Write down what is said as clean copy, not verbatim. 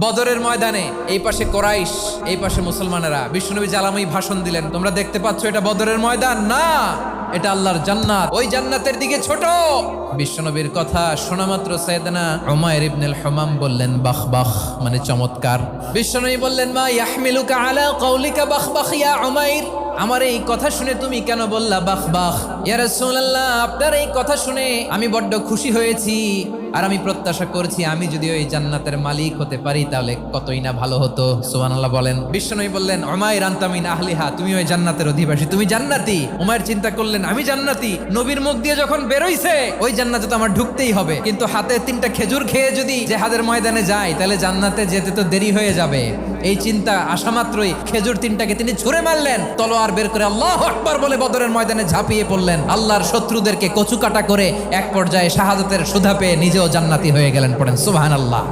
বদরের ময়দানে এই পাশে কোরাইশ, এই পাশে মুসলমানেরা। বিশ্বনবী জালাময়ী ভাষণ দিলেন, তোমরা দেখতে পাচ্ছ এটা বদরের ময়দান না, এটা আল্লাহর জান্নাত, ওই জান্নাতের দিকে ছোট। বিশ্বনবীর কথা শোনা মাত্র সাইয়েদনা উমাইর ইবনুল হুমাম বললেন বাখ বাখ, মানে চমৎকার। বিশ্বনবী বললেন মা ইয়াহমিলুকা আলা কওলিকা বাখ বাখ ইয়া উমাইর, আমার এই কথা শুনে তুমি কেন বললা বাখ বাখ? ইয়া রাসূলুল্লাহ, আপনার এই কথা শুনে আমি বড্ড খুশি হয়েছি, আর আমি প্রত্যাশা করছি আমি যদি ওই জান্নাতের মালিক হতে পারি তাহলে কতই না ভালো হতো। সুবহানাল্লাহ বলেন। বিশ্বনবী বললেন উমাইর আনতা মিন আহলিহা, তুমি ওই জান্নাতের অধিবাসী, তুমি জান্নাতি। উমাইর চিন্তা করলেন আমি জান্নাতি, নবীর মুখ দিয়ে যখন বেরোইছে ওই জান্নাতে তো আমার ঢুকতেই হবে, কিন্তু হাতে 3টা খেজুর খেয়ে যদি জিহাদের ময়দানে যাই তাহলে জান্নাতে যেতে তো দেরি হয়ে যাবে। এই চিন্তা আসা মাত্রই খেজুর 3টাকে তিনি ছুঁড়ে মারলেন, তলোয়ার বের করে আল্লাহু আকবার বলে বদরের ময়দানে ঝাঁপিয়ে পড়লেন। আল্লাহর শত্রুদেরকে কচুকাটা করে এক পর্যায়ে শাহাদাতের সুধা পেয়ে নিজেও জান্নাতি হয়ে গেলেন। পড়েন সুবহানাল্লাহ।